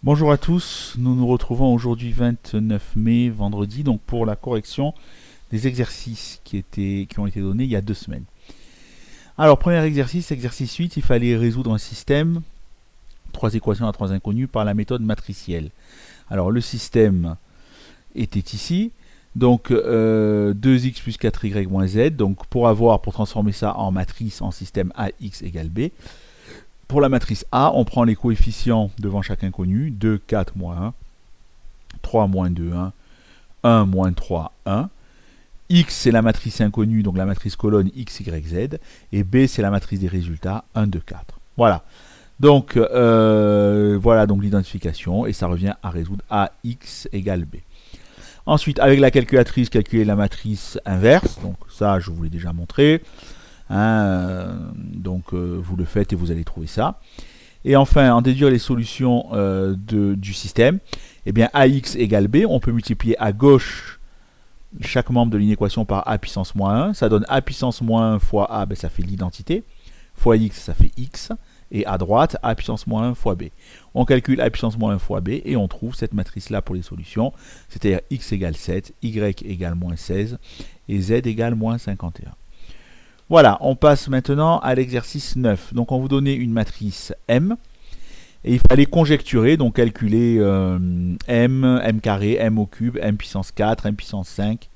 Bonjour à tous, nous nous retrouvons aujourd'hui 29 mai, vendredi, donc pour la correction des exercices qui ont été donnés il y a 2 semaines. Alors, premier exercice, exercice 8, il fallait résoudre un système, 3 équations à 3 inconnues, par la méthode matricielle. Alors, le système était ici, donc 2x plus 4y moins z, donc pour transformer ça en matrice, en système ax égale b. Pour la matrice A, on prend les coefficients devant chaque inconnu, 2, 4, moins 1, 3, moins 2, 1, 1, moins 3, 1. X, c'est la matrice inconnue, donc la matrice colonne x, y, z. Et B, c'est la matrice des résultats, 1, 2, 4. Voilà. Donc, voilà donc l'identification, et ça revient à résoudre AX égale B. Ensuite, avec la calculatrice, calculer la matrice inverse. Donc ça, je vous l'ai déjà montré. Donc vous le faites et vous allez trouver ça. Et enfin, en déduire les solutions du système, eh bien AX égale B, on peut multiplier à gauche chaque membre de l'inéquation par A puissance moins 1, ça donne A puissance moins 1 fois A, ben ça fait l'identité, fois X, ça fait X, et à droite, A puissance moins 1 fois B. On calcule A puissance moins 1 fois B, et on trouve cette matrice-là pour les solutions, c'est-à-dire X égale 7, Y égale moins 16, et Z égale moins 51. Voilà, on passe maintenant à l'exercice 9. Donc on vous donnait une matrice M, et il fallait conjecturer, donc calculer M carré, M au cube, M puissance 4, M puissance 5,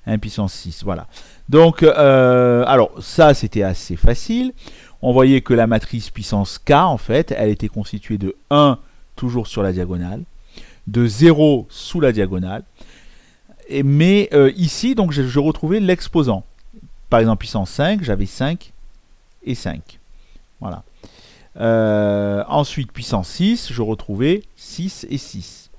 M puissance 6, voilà. Donc, alors ça c'était assez facile. On voyait que la matrice puissance K, en fait, elle était constituée de 1 toujours sur la diagonale, de 0 sous la diagonale, mais ici, donc je retrouvais l'exposant. Par exemple, puissance 5, j'avais 5 et 5. Voilà. Ensuite, puissance 6, je retrouvais 6 et 6.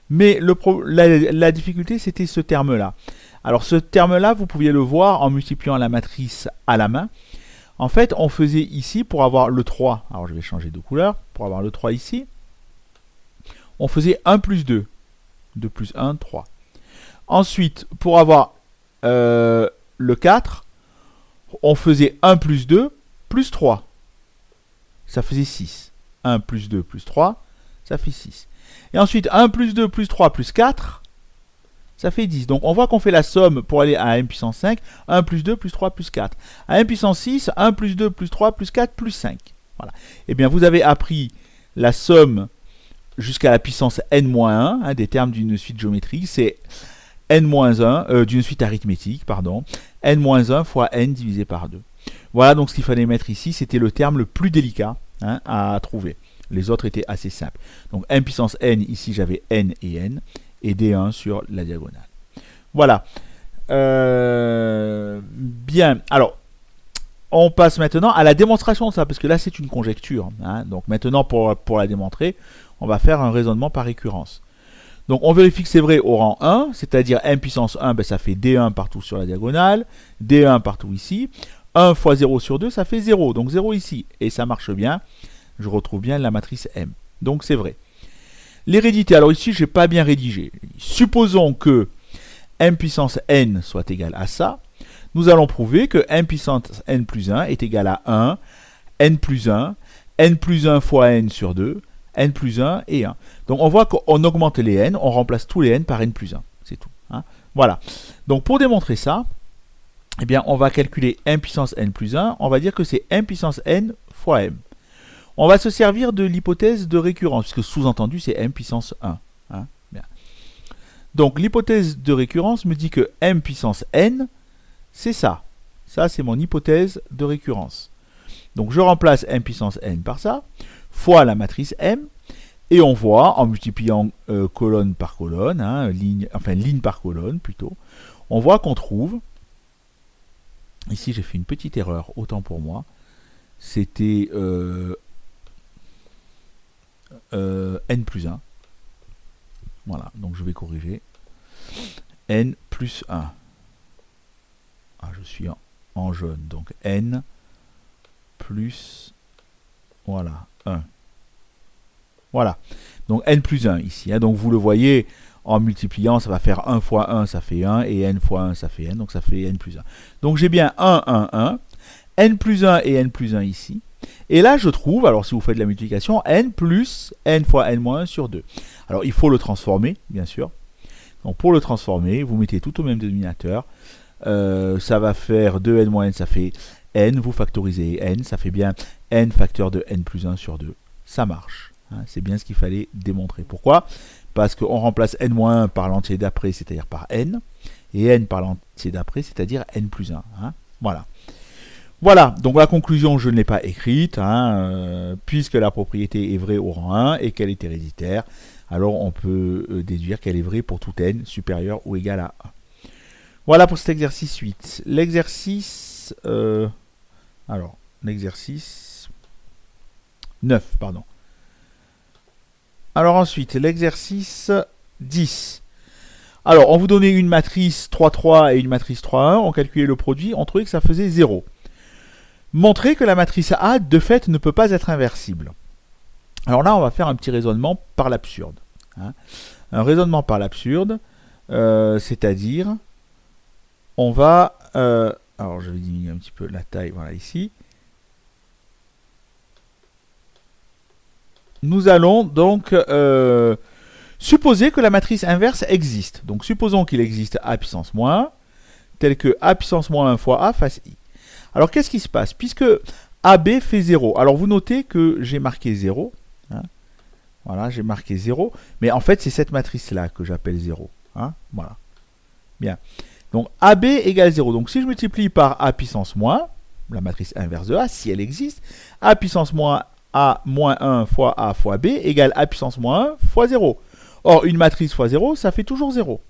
Mais la difficulté, c'était ce terme-là. Alors, ce terme-là, vous pouviez le voir en multipliant la matrice à la main. En fait, on faisait ici, pour avoir le 3, alors je vais changer de couleur, pour avoir le 3 ici, on faisait 1 plus 2. 2 plus 1, 3. Ensuite, pour avoir le 4, on faisait 1 plus 2 plus 3. Ça faisait 6. 1 plus 2 plus 3, ça fait 6. Et ensuite, 1 plus 2 plus 3 plus 4, ça fait 10. Donc on voit qu'on fait la somme pour aller à m puissance 5, 1 plus 2 plus 3 plus 4. À m puissance 6, 1 plus 2 plus 3 plus 4 plus 5. Voilà. Eh bien, vous avez appris la somme jusqu'à la puissance n-1 des termes d'une suite géométrique. C'est n-1, d'une suite arithmétique, pardon, n-1 fois n divisé par 2. Voilà donc ce qu'il fallait mettre ici, c'était le terme le plus délicat à trouver. Les autres étaient assez simples. Donc n puissance n, ici j'avais n, et d1 sur la diagonale. Voilà. Bien, alors, on passe maintenant à la démonstration de ça, parce que là c'est une conjecture. Donc maintenant, pour la démontrer, on va faire un raisonnement par récurrence. Donc on vérifie que c'est vrai au rang 1, c'est-à-dire m puissance 1, ben, ça fait d1 partout sur la diagonale, d1 partout ici, 1 fois 0 sur 2, ça fait 0, donc 0 ici, et ça marche bien, je retrouve bien la matrice M, donc c'est vrai. L'hérédité, alors ici je n'ai pas bien rédigé, supposons que m puissance n soit égal à ça, nous allons prouver que m puissance n plus 1 est égal à 1, n plus 1 fois n sur 2, n plus 1 et 1. Donc on voit qu'on augmente les n, on remplace tous les n par n plus 1. C'est tout. Voilà. Donc pour démontrer ça, eh bien, on va calculer m puissance n plus 1. On va dire que c'est m puissance n fois m. On va se servir de l'hypothèse de récurrence, puisque sous-entendu c'est m puissance 1. Bien. Donc l'hypothèse de récurrence me dit que m puissance n, c'est ça. Ça, c'est mon hypothèse de récurrence. Donc je remplace m puissance n par ça, fois la matrice M, et on voit, en multipliant colonne par colonne, ligne par colonne plutôt, on voit qu'on trouve, ici j'ai fait une petite erreur, autant pour moi, c'était n plus 1, voilà, donc je vais corriger, n plus 1, je suis en jaune, donc n plus, voilà, 1. Voilà, donc n plus 1 ici. Donc vous le voyez, en multipliant, ça va faire 1 fois 1, ça fait 1, et n fois 1, ça fait n, donc ça fait n plus 1. Donc j'ai bien 1, 1, 1, n plus 1 et n plus 1 ici. Et là, je trouve, alors si vous faites de la multiplication, n plus n fois n-1 sur 2. Alors, il faut le transformer, bien sûr. Donc, pour le transformer, vous mettez tout au même dénominateur. Ça va faire 2n-n, ça fait n. Vous factorisez n, ça fait bien n facteur de n plus 1 sur 2. Ça marche. Hein, c'est bien ce qu'il fallait démontrer. Pourquoi? Parce qu'on remplace n-1 par l'entier d'après, c'est-à-dire par n. Et n par l'entier d'après, c'est-à-dire n plus 1. Hein, voilà. Voilà, donc la conclusion, je ne l'ai pas écrite, hein, puisque la propriété est vraie au rang 1 et qu'elle est héréditaire, alors on peut déduire qu'elle est vraie pour tout n supérieur ou égal à 1. Voilà pour cet exercice 8. L'exercice... l'exercice 9, pardon. Alors ensuite, l'exercice 10. Alors, on vous donnait une matrice 3, 3 et une matrice 3, 1, on calculait le produit, on trouvait que ça faisait 0. Montrer que la matrice A, de fait, ne peut pas être inversible. Alors là, on va faire un petit raisonnement par l'absurde. Hein. Un raisonnement par l'absurde, c'est-à-dire, on va... alors, je vais diminuer un petit peu la taille, voilà, ici. Nous allons donc supposer que la matrice inverse existe. Donc, supposons qu'il existe A puissance moins 1, tel que A puissance moins 1 fois A face I. Alors, qu'est-ce qui se passe? Puisque AB fait 0. Alors, vous notez que j'ai marqué 0. Hein. Voilà, j'ai marqué 0. Mais en fait, c'est cette matrice-là que j'appelle 0. Hein. Voilà. Bien. Donc, AB égale 0. Donc, si je multiplie par A puissance moins, la matrice inverse de A, si elle existe, A puissance moins A moins 1 fois A fois B égale A puissance moins 1 fois 0. Or, une matrice fois 0, ça fait toujours 0.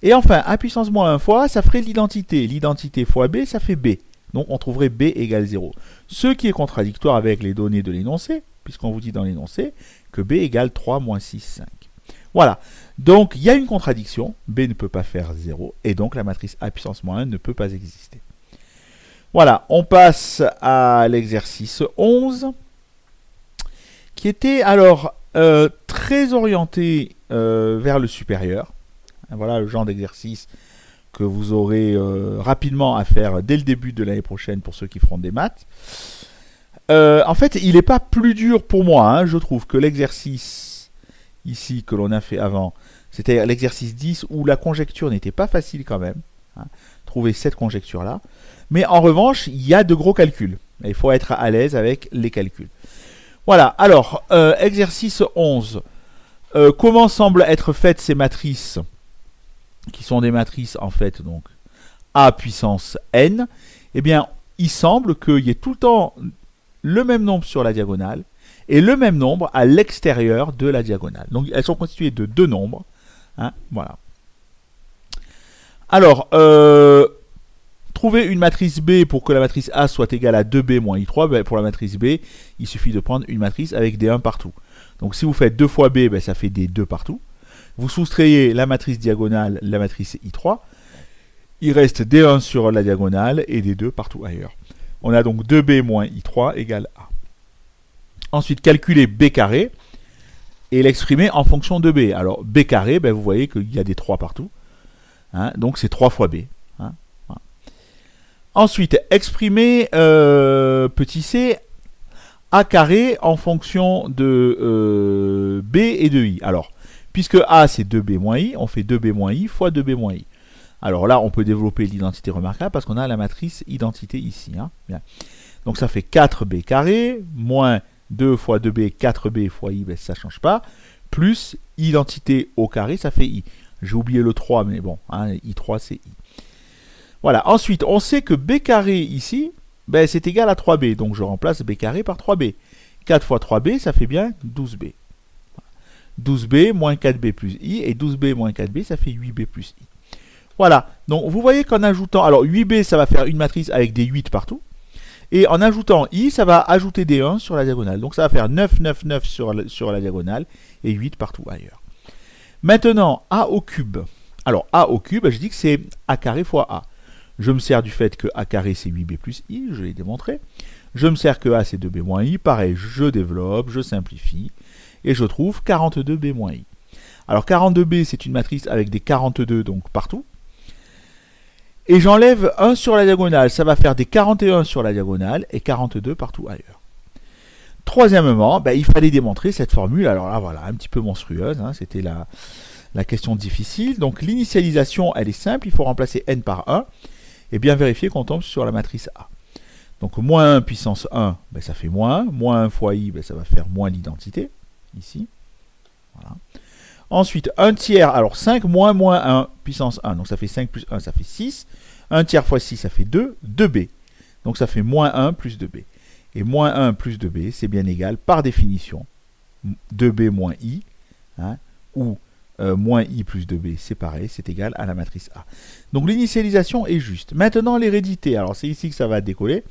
Et enfin, A puissance moins 1 fois A, ça ferait l'identité. L'identité fois B, ça fait B. Donc, on trouverait B égale 0. Ce qui est contradictoire avec les données de l'énoncé, puisqu'on vous dit dans l'énoncé que B égale 3 moins 6, 5. Voilà. Donc, il y a une contradiction. B ne peut pas faire 0. Et donc, la matrice A puissance moins 1 ne peut pas exister. Voilà. On passe à l'exercice 11, qui était alors très orienté vers le supérieur. Voilà le genre d'exercice que vous aurez rapidement à faire dès le début de l'année prochaine pour ceux qui feront des maths. En fait, il n'est pas plus dur pour moi. Hein. Je trouve que l'exercice ici que l'on a fait avant, c'était l'exercice 10 où la conjecture n'était pas facile quand même. Hein. Trouver cette conjecture-là. Mais en revanche, il y a de gros calculs. Il faut être à l'aise avec les calculs. Voilà. Alors, exercice 11. Comment semblent être faites ces matrices qui sont des matrices en fait donc A puissance n, eh bien il semble qu'il y ait tout le temps le même nombre sur la diagonale et le même nombre à l'extérieur de la diagonale. Donc elles sont constituées de deux nombres. Hein, voilà. Alors, trouver une matrice B pour que la matrice A soit égale à 2B moins I3, ben, pour la matrice B, il suffit de prendre une matrice avec des 1 partout. Donc si vous faites 2 fois B, ben, ça fait des 2 partout. Vous soustrayez la matrice diagonale, la matrice I3. Il reste des 1 sur la diagonale et des 2 partout ailleurs. On a donc 2B moins I3 égale A. Ensuite, calculer B carré et l'exprimer en fonction de B. Alors, B carré, ben, vous voyez qu'il y a des 3 partout. Hein, donc, c'est 3 fois B. Hein, voilà. Ensuite, exprimer petit c A carré en fonction de B et de I. Alors, puisque A c'est 2B moins I, on fait 2B moins I fois 2B moins I. Alors là, on peut développer l'identité remarquable parce qu'on a la matrice identité ici. Hein. Bien. Donc ça fait 4B carré, moins 2 fois 2B, 4B fois I, ben, ça ne change pas, plus identité au carré, ça fait I. J'ai oublié le 3, mais bon, hein, I3 c'est I. Voilà, ensuite, on sait que B carré ici, ben, c'est égal à 3B, donc je remplace B carré par 3B. 4 fois 3B, ça fait bien 12B. 12B moins 4B plus I, et 12B moins 4B, ça fait 8B plus I. Voilà, donc vous voyez qu'en ajoutant, alors 8B, ça va faire une matrice avec des 8 partout, et en ajoutant I, ça va ajouter des 1 sur la diagonale. Donc ça va faire 9, 9, 9 sur la diagonale, et 8 partout ailleurs. Maintenant, A au cube. Alors A au cube, je dis que c'est A carré fois A. Je me sers du fait que A carré c'est 8B plus I, je l'ai démontré. Je me sers que A c'est 2B moins I, pareil, je développe, je simplifie, et je trouve 42B moins I. Alors 42B c'est une matrice avec des 42 donc partout. Et j'enlève 1 sur la diagonale. Ça va faire des 41 sur la diagonale et 42 partout ailleurs. Troisièmement, il fallait démontrer cette formule. Alors là, voilà, un petit peu monstrueuse. Hein, c'était la question difficile. Donc l'initialisation, elle est simple. Il faut remplacer n par 1 et bien vérifier qu'on tombe sur la matrice A. Donc moins 1 puissance 1, ça fait moins. Moins 1 fois i, ça va faire moins l'identité. Ici. Voilà. Ensuite, 1 tiers, alors 5 moins 1 puissance 1. Donc ça fait 5 plus 1, ça fait 6. 1 tiers fois 6, ça fait 2. 2b. Donc ça fait moins 1 plus 2b. Et moins 1 plus 2b, c'est bien égal, par définition, 2b moins i, hein, ou moins i plus 2b, c'est pareil, c'est égal à la matrice A. Donc l'initialisation est juste. Maintenant, l'hérédité. Alors c'est ici que ça va décoller.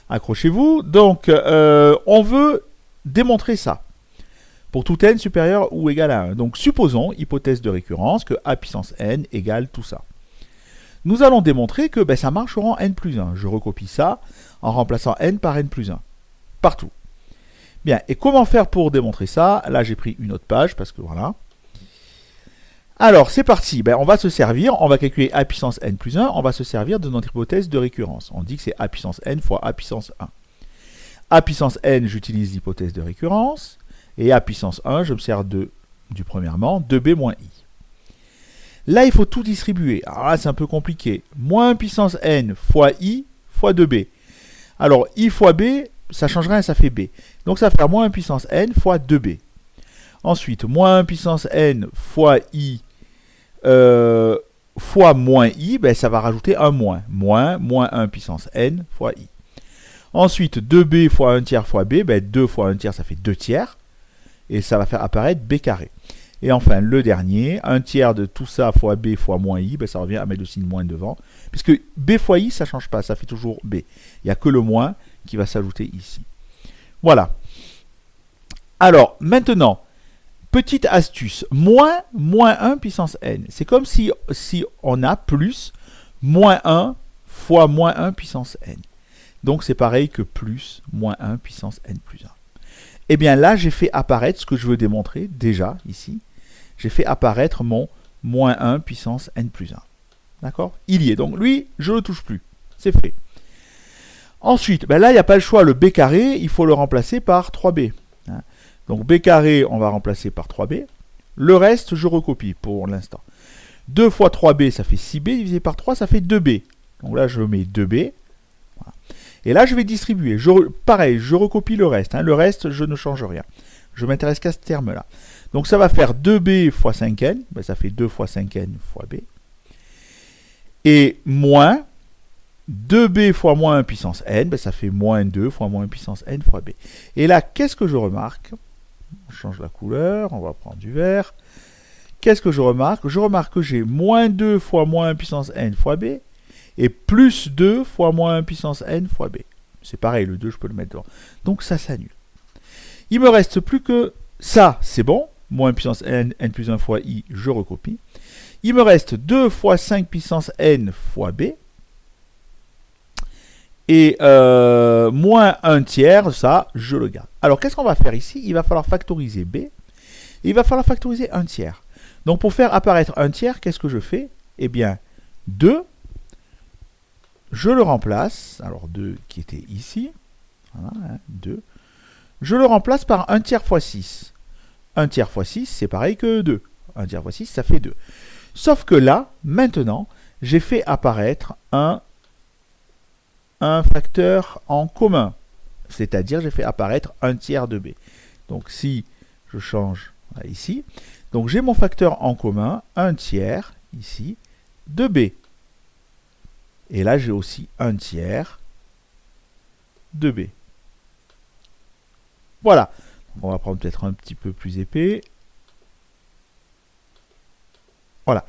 Accrochez-vous. Donc, on veut démontrer ça. Pour tout n supérieur ou égal à 1. Donc supposons, hypothèse de récurrence, que a puissance n égale tout ça. Nous allons démontrer que ça marche au rang n plus 1. Je recopie ça en remplaçant n par n plus 1. Partout. Bien, et comment faire pour démontrer ça? Là, j'ai pris une autre page, parce que voilà. Alors, c'est parti. On va se servir, on va calculer a puissance n plus 1, on va se servir de notre hypothèse de récurrence. On dit que c'est a puissance n fois a puissance 1. A puissance n, j'utilise l'hypothèse de récurrence. Et a puissance 1, je me sers du premièrement, 2b moins i. Là, il faut tout distribuer. Alors là, c'est un peu compliqué. Moins 1 puissance n fois i fois 2b. Alors, i fois b, ça change rien, ça fait b. Donc, ça va faire moins 1 puissance n fois 2b. Ensuite, moins 1 puissance n fois i fois moins i, ça va rajouter un moins. Moins 1 puissance n fois i. Ensuite, 2b fois 1 tiers fois b, 2 fois 1 tiers, ça fait 2 tiers. Et ça va faire apparaître b carré. Et enfin, le dernier, 1 tiers de tout ça fois b fois moins i, ça revient à mettre le signe moins devant. Puisque b fois i, ça ne change pas, ça fait toujours b. Il n'y a que le moins qui va s'ajouter ici. Voilà. Alors, maintenant, petite astuce. Moins 1 puissance n. C'est comme si on a plus moins 1 fois moins 1 puissance n. Donc, c'est pareil que plus moins 1 puissance n plus 1. Eh bien là, j'ai fait apparaître ce que je veux démontrer, déjà, ici. J'ai fait apparaître mon moins 1 puissance n plus 1. D'accord? Il y est. Donc lui, je ne le touche plus. C'est fait. Ensuite, là, il n'y a pas le choix. Le b carré, il faut le remplacer par 3b. Hein? Donc b carré, on va remplacer par 3b. Le reste, je recopie pour l'instant. 2 fois 3b, ça fait 6b. Divisé par 3, ça fait 2b. Donc là, je mets 2b. Voilà. Et là, je vais distribuer. Pareil, je recopie le reste. Hein. Le reste, je ne change rien. Je m'intéresse qu'à ce terme-là. Donc, ça va faire 2b fois 5n. Ça fait 2 fois 5n fois b. Et moins 2b fois moins 1 puissance n. Ça fait moins 2 fois moins 1 puissance n fois b. Et là, qu'est-ce que je remarque? On change la couleur. On va prendre du vert. Qu'est-ce que je remarque? Je remarque que j'ai moins 2 fois moins 1 puissance n fois b. Et plus 2 fois moins 1 puissance n fois b. C'est pareil, le 2, je peux le mettre devant. Donc ça s'annule. Il me reste plus que ça, c'est bon. Moins 1 puissance n, n plus 1 fois i, je recopie. Il me reste 2 fois 5 puissance n fois b. Et moins 1 tiers, ça, je le garde. Alors, qu'est-ce qu'on va faire ici? Il va falloir factoriser b. Et il va falloir factoriser 1 tiers. Donc, pour faire apparaître 1 tiers, qu'est-ce que je fais? Eh bien, 2... Je le remplace, alors 2 qui était ici, voilà, 2, je le remplace par 1 tiers fois 6. 1 tiers fois 6, c'est pareil que 2. 1 tiers fois 6, ça fait 2. Sauf que là, maintenant, j'ai fait apparaître un facteur en commun. C'est-à-dire, j'ai fait apparaître 1 tiers de b. Donc, si je change là, ici, donc j'ai mon facteur en commun, 1 tiers, ici, de b. Et là, j'ai aussi 1 tiers de b. Voilà. On va prendre peut-être un petit peu plus épais. Voilà.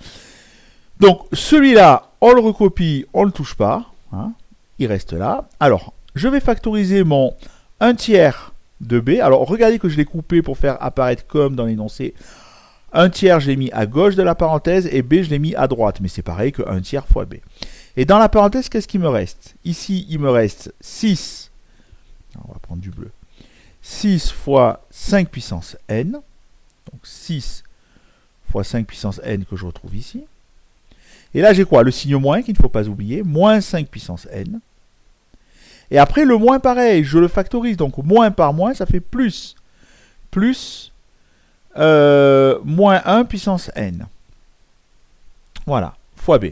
Donc, celui-là, on le recopie, on ne le touche pas. Hein, il reste là. Alors, je vais factoriser mon 1 tiers de b. Alors, regardez que je l'ai coupé pour faire apparaître comme dans l'énoncé. 1 tiers, je l'ai mis à gauche de la parenthèse et b, je l'ai mis à droite. Mais c'est pareil que 1 tiers fois b. Et dans la parenthèse, qu'est-ce qu'il me reste? Ici, il me reste 6. On va prendre du bleu. 6 fois 5 puissance n. Donc 6 fois 5 puissance n que je retrouve ici. Et là, j'ai quoi? Le signe moins qu'il ne faut pas oublier, moins 5 puissance n. Et après, le moins, pareil, je le factorise. Donc, moins par moins, ça fait plus. Plus moins 1 puissance n. Voilà, fois b.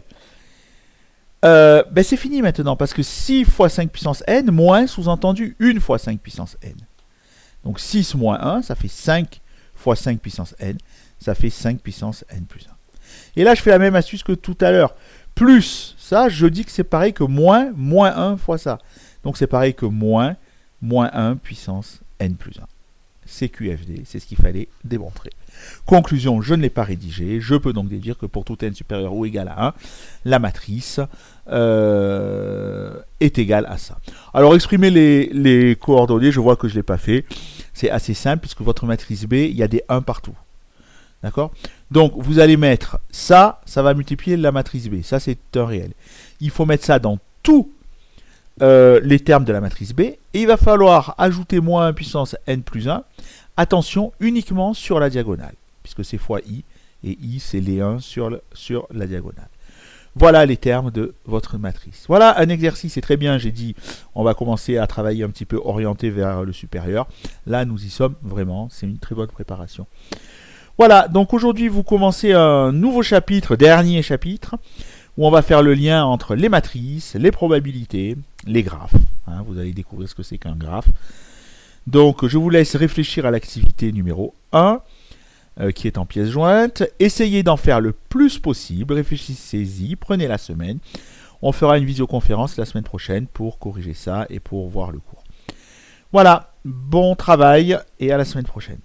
Ben c'est fini maintenant, parce que 6 fois 5 puissance n, moins, sous-entendu, 1 fois 5 puissance n. Donc 6 moins 1, ça fait 5 fois 5 puissance n, ça fait 5 puissance n plus 1. Et là, je fais la même astuce que tout à l'heure. Plus ça, je dis que c'est pareil que moins 1 fois ça. Donc c'est pareil que moins 1 puissance n plus 1. C'est QFD, c'est ce qu'il fallait démontrer. Conclusion, je ne l'ai pas rédigé. Je peux donc déduire que pour tout n supérieur ou égal à 1, la matrice est égale à ça. Alors, exprimer les coordonnées, je vois que je ne l'ai pas fait. C'est assez simple, puisque votre matrice B, il y a des 1 partout. D'accord? Donc, vous allez mettre ça, ça va multiplier la matrice B. Ça, c'est un réel. Il faut mettre ça dans tous les termes de la matrice B. Et il va falloir ajouter moins 1 puissance n plus 1. Attention, uniquement sur la diagonale, puisque c'est fois i, et i, c'est les 1 sur la diagonale. Voilà les termes de votre matrice. Voilà un exercice, c'est très bien, j'ai dit, on va commencer à travailler un petit peu orienté vers le supérieur. Là, nous y sommes vraiment, c'est une très bonne préparation. Voilà, donc aujourd'hui, vous commencez un nouveau chapitre, dernier chapitre, où on va faire le lien entre les matrices, les probabilités, les graphes. Hein, vous allez découvrir ce que c'est qu'un graphe. Donc, je vous laisse réfléchir à l'activité numéro 1, qui est en pièces jointes. Essayez d'en faire le plus possible. Réfléchissez-y, prenez la semaine. On fera une visioconférence la semaine prochaine pour corriger ça et pour voir le cours. Voilà, bon travail et à la semaine prochaine.